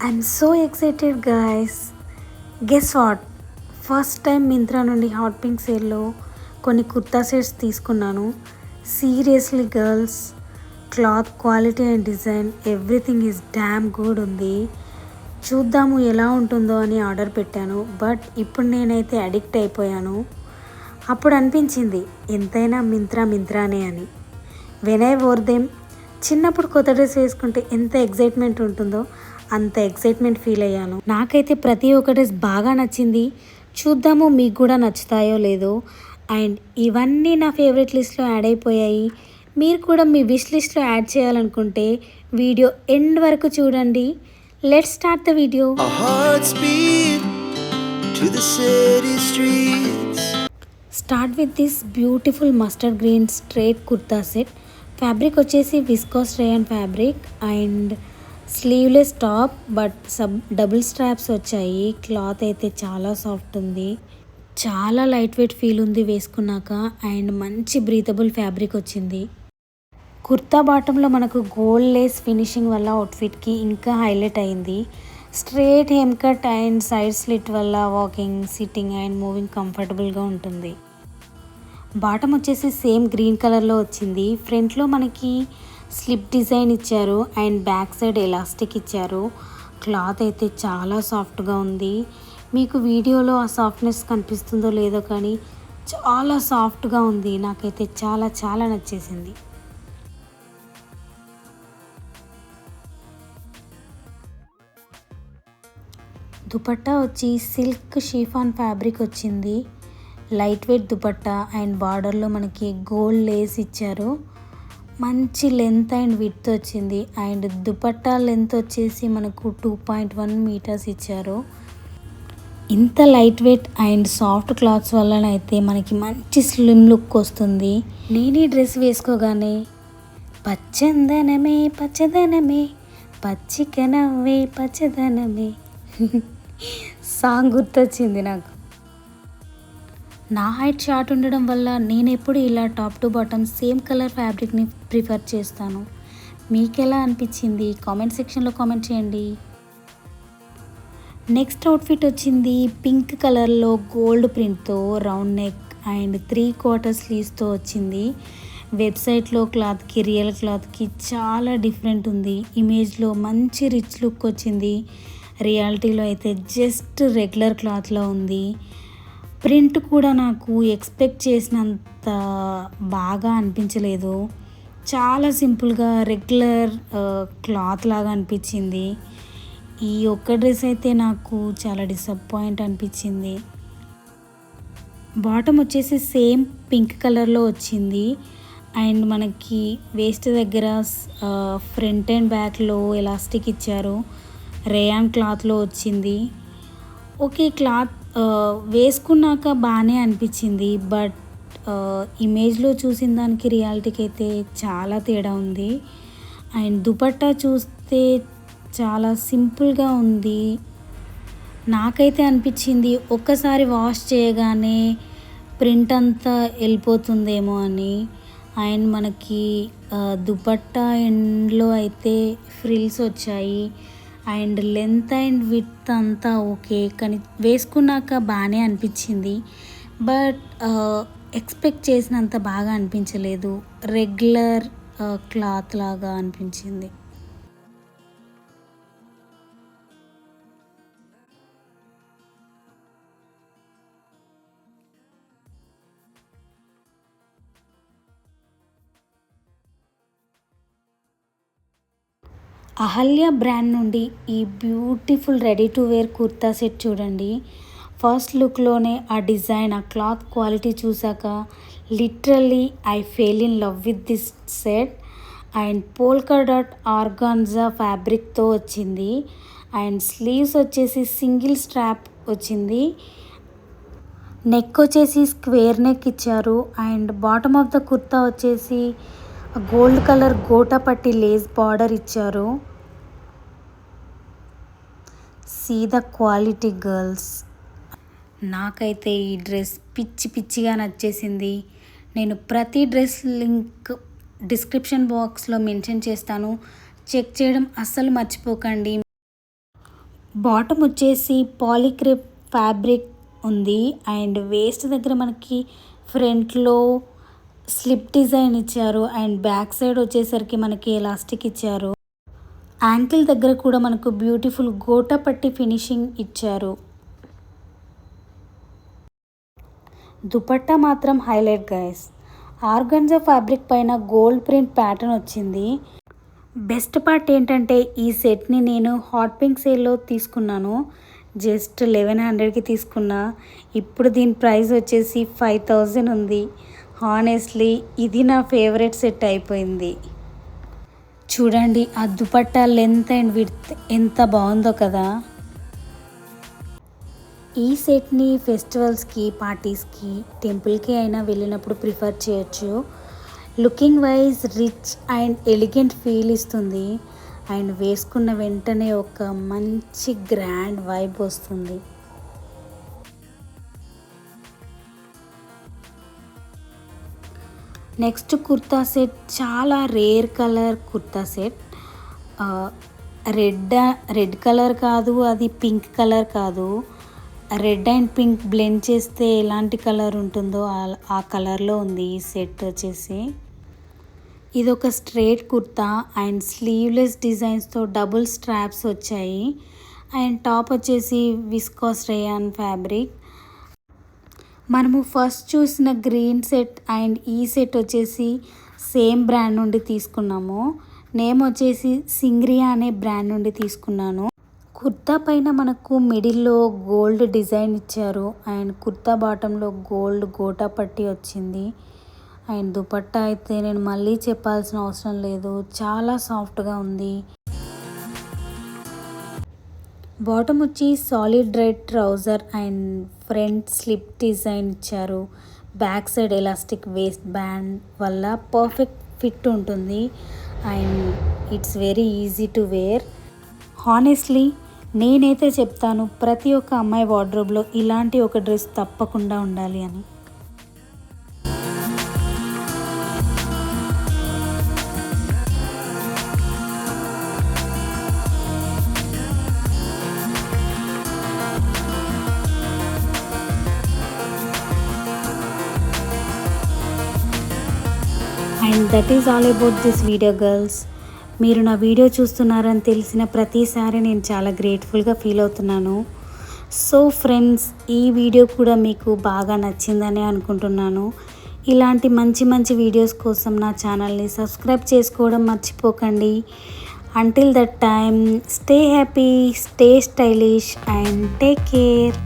I'm so excited guys. Guess what, first time Myntra నుండి hot pink సేల్లో కొన్ని kurta sets తీసుకున్నాను. Seriously girls, cloth quality and design everything is damn good ఉంది. చూద్దాము ఎలా ఉంటుందో అని ఆర్డర్ పెట్టాను. బట్ ఇప్పుడు నేనైతే అడిక్ట్ అయిపోయాను. అప్పుడు అనిపించింది ఎంతైనా మింత్రానే అని. వెన్ ఐ వోర్ దెమ్, చిన్నప్పుడు కొత్త డ్రెస్ వేసుకుంటే ఎంత ఎగ్జైట్మెంట్ ఉంటుందో అంత ఎగ్జైట్మెంట్ ఫీల్ అయ్యాను. నాకైతే ప్రతి ఒక్క డ్రెస్ బాగా నచ్చింది. చూద్దాము మీకు కూడా నచ్చుతాయో లేదో. అండ్ ఇవన్నీ నా ఫేవరెట్ లిస్ట్లో యాడ్ అయిపోయాయి. మీరు కూడా మీ విష్ లిస్ట్లో యాడ్ చేయాలనుకుంటే వీడియో ఎండ్ వరకు చూడండి. Let's start the video. Start with this beautiful mustard green straight kurta set. Fabric వచ్చేసి viscose rayon fabric and sleeveless top, but double straps వచ్చాయి. క్లాత్ అయితే చాలా సాఫ్ట్ ఉంది, చాలా లైట్ వెయిట్ ఫీల్ ఉంది వేసుకున్నాక. అండ్ మంచి బ్రీతబుల్ ఫ్యాబ్రిక్ వచ్చింది. కుర్తా బాటంలో మనకు గోల్డ్ లేస్ ఫినిషింగ్ వల్ల అవుట్ఫిట్కి ఇంకా హైలైట్ అయింది. Straight him cut and side slit వల్ల వాకింగ్, సిట్టింగ్ అండ్ మూవింగ్ కంఫర్టబుల్గా ఉంటుంది. బాటమ్ వచ్చేసి సేమ్ గ్రీన్ కలర్లో వచ్చింది. ఫ్రంట్లో మనకి స్లిప్ డిజైన్ ఇచ్చారు అండ్ బ్యాక్ సైడ్ ఎలాస్టిక్ ఇచ్చారు. క్లాత్ అయితే చాలా సాఫ్ట్గా ఉంది. మీకు వీడియోలో ఆ సాఫ్ట్నెస్ కనిపిస్తుందో లేదో కానీ చాలా సాఫ్ట్గా ఉంది. నాకైతే చాలా చాలా నచ్చేసింది. దుపట్టా వచ్చి సిల్క్ షిఫాన్ ఫ్యాబ్రిక్ వచ్చింది. లైట్ వెయిట్ దుపట్టా అండ్ బార్డర్లో మనకి గోల్డ్ లేస్ ఇచ్చారు. మంచి లెంత్ అండ్ విడ్త్ వచ్చింది. అండ్ దుపట్టా లెంత్ వచ్చేసి మనకు 2.1 మీటర్స్ ఇచ్చారు. ఇంత light weight and soft cloths వల్లనైతే మనకి మంచి స్లిమ్ లుక్ వస్తుంది. నేను ఈ డ్రెస్ వేసుకోగానే పచ్చదనమే పచ్చదనమే పచ్చిక నవ్వే పచ్చదనమే సాంగ్ గుర్తొచ్చింది నాకు. నా హైట్ షార్ట్ ఉండడం వల్ల నేను ఎప్పుడు ఇలా top to bottom same colour ఫ్యాబ్రిక్ని ప్రిఫర్ చేస్తాను. మీకు ఎలా అనిపించింది కామెంట్ సెక్షన్లో కామెంట్ చేయండి. నెక్స్ట్ అవుట్ఫిట్ వచ్చింది పింక్ కలర్లో గోల్డ్ ప్రింట్తో రౌండ్ నెక్ అండ్ 3/4 స్లీవ్స్తో వచ్చింది. వెబ్సైట్లో క్లాత్కి రియల్ క్లాత్కి చాలా డిఫరెంట్ ఉంది. ఇమేజ్లో మంచి రిచ్ లుక్ వచ్చింది. రియాలిటీలో అయితే జస్ట్ రెగ్యులర్ క్లాత్లో ఉంది. ప్రింట్ కూడా నాకు ఎక్స్పెక్ట్ చేసినంత బాగా అనిపించలేదు. చాలా సింపుల్గా రెగ్యులర్ క్లాత్ లాగా అనిపించింది. ఈ ఒక్క డ్రెస్ అయితే నాకు చాలా డిసప్పాయింట్ అనిపించింది. బాటమ్ వచ్చేసి సేమ్ పింక్ కలర్లో వచ్చింది. అండ్ మనకి వేస్ట్ దగ్గర ఫ్రంట్ అండ్ బ్యాక్లో ఎలాస్టిక్ ఇచ్చారు. రేయాన్ క్లాత్లో వచ్చింది. ఓకే, క్లాత్ వేసుకున్నాక బాగానే అనిపించింది. బట్ ఇమేజ్లో చూసిన దానికి రియాలిటీకి అయితే చాలా తేడా ఉంది. అండ్ దుపట్టా చూస్తే చాలా సింపుల్గా ఉంది. నాకైతే అనిపించింది ఒక్కసారి వాష్ చేయగానే ప్రింట్ అంతా వెళ్ళిపోతుందేమో అని. అండ్ మనకి దుపట్టా ఎండ్లో అయితే ఫ్రిల్స్ వచ్చాయి. అండ్ లెంత్ అండ్ విడ్త్ అంతా ఓకే, కానీ వేసుకున్నాక బాగానే అనిపించింది. బట్ ఎక్స్పెక్ట్ చేసినంత బాగా అనిపించలేదు. రెగ్యులర్ క్లాత్ లాగా అనిపించింది. అహల్య బ్రాండ్ నుండి ఈ beautiful ready to wear kurta set చూడండి. ఫస్ట్ లుక్లోనే ఆ డిజైన్, ఆ క్లాత్ క్వాలిటీ చూసాక literally I fell in love with this set. And polka dot organza ఫ్యాబ్రిక్తో వచ్చింది. అండ్ స్లీవ్స్ వచ్చేసి సింగిల్ స్ట్రాప్ వచ్చింది. నెక్ వచ్చేసి స్క్వేర్ నెక్ ఇచ్చారు. And bottom of the kurta వచ్చేసి gold colour gota patti lace border ఇచ్చారు. See the quality girls. నాకైతే ఈ డ్రెస్ పిచ్చిగా నచ్చేసింది. నేను ప్రతి డ్రెస్ లింక్ డిస్క్రిప్షన్ బాక్స్లో మెన్షన్ చేస్తాను. చెక్ చేయడం అస్సలు మర్చిపోకండి. బాటమ్ వచ్చేసి పాలీక్రేప్ ఫ్యాబ్రిక్ ఉంది అండ్ వేస్ట్ దగ్గర మనకి ఫ్రంట్లో స్లిప్ డిజైన్ ఇచ్చారు అండ్ బ్యాక్ సైడ్ వచ్చేసరికి మనకి ఎలాస్టిక్ ఇచ్చారు. యాంకిల్ దగ్గర కూడా మనకు బ్యూటిఫుల్ గోటా పట్టి ఫినిషింగ్ ఇచ్చారు. దుపట్టా మాత్రం హైలైట్ గైస్. ఆర్గన్జా ఫ్యాబ్రిక్ పైన గోల్డ్ ప్రింట్ ప్యాటర్న్ వచ్చింది. బెస్ట్ పార్ట్ ఏంటంటే ఈ సెట్ని నేను హాట్ పింక్ సేల్లో తీసుకున్నాను. జస్ట్ 1100కి తీసుకున్నా. ఇప్పుడు దీని ప్రైస్ వచ్చేసి 5000 ఉంది. హానెస్ట్లీ ఇది నా ఫేవరెట్ సెట్ అయిపోయింది. చూడండి ఆ దుపట్టా లెంత్ అండ్ విడ్త్ ఎంత బాగుందో కదా. ఈ సెట్ని ఫెస్టివల్స్కి, పార్టీస్కి, టెంపుల్కి అయినా వెళ్ళినప్పుడు ప్రిఫర్ చేయొచ్చు. Looking wise rich and elegant feel ఇస్తుంది అండ్ వేసుకున్న వెంటనే ఒక మంచి గ్రాండ్ వైబ్ వస్తుంది. నెక్స్ట్ కుర్తా సెట్ చాలా rare colour kurta set. Red colour కాదు, అది పింక్ కలర్ కాదు. రెడ్ అండ్ పింక్ బ్లెండ్ చేస్తే ఎలాంటి కలర్ ఉంటుందో ఆ కలర్లో ఉంది ఈ సెట్ వచ్చేసి. ఇది ఒక స్ట్రేట్ కుర్తా అండ్ స్లీవ్లెస్ డిజైన్స్తో డబుల్ స్ట్రాప్స్ వచ్చాయి అండ్ టాప్ వచ్చేసి విస్కాస్ రేయాన్ ఫ్యాబ్రిక్. మనము ఫస్ట్ చూసిన గ్రీన్ సెట్ అండ్ ఈ సెట్ వచ్చేసి సేమ్ బ్రాండ్ నుండి తీసుకున్నాము. నేమ్ వచ్చేసి సింగ్రియా అనే బ్రాండ్ నుండి తీసుకున్నాను. కుర్తా పైన మనకు మిడిల్లో గోల్డ్ డిజైన్ ఇచ్చారు అండ్ కుర్తా బాటంలో గోల్డ్ గోటా పట్టి వచ్చింది అండ్ దుపట్టా అయితే నేను మళ్ళీ చెప్పాల్సిన అవసరం లేదు, చాలా సాఫ్ట్గా ఉంది. బాటమ్ వచ్చి solid red trouser and front slip design ఇచ్చారు. Back side elastic waist band వల్ల పర్ఫెక్ట్ ఫిట్ ఉంటుంది and it's very easy to wear. Honestly నేనైతే చెప్తాను ప్రతి ఒక్క అమ్మాయి వార్డ్రోబ్లో ఇలాంటి ఒక డ్రెస్ తప్పకుండా ఉండాలి అని. And that is all about this video girls. మీరు నా వీడియో చూస్తున్నారని తెలిసిన ప్రతిసారి నేను చాలా గ్రేట్ఫుల్గా ఫీల్ అవుతున్నాను. సో ఫ్రెండ్స్, ఈ వీడియో కూడా మీకు బాగా నచ్చిందని అనుకుంటున్నాను. ఇలాంటి మంచి మంచి వీడియోస్ కోసం నా ఛానల్ని సబ్స్క్రైబ్ చేసుకోవడం మర్చిపోకండి. Until that time, stay happy, stay stylish and take care.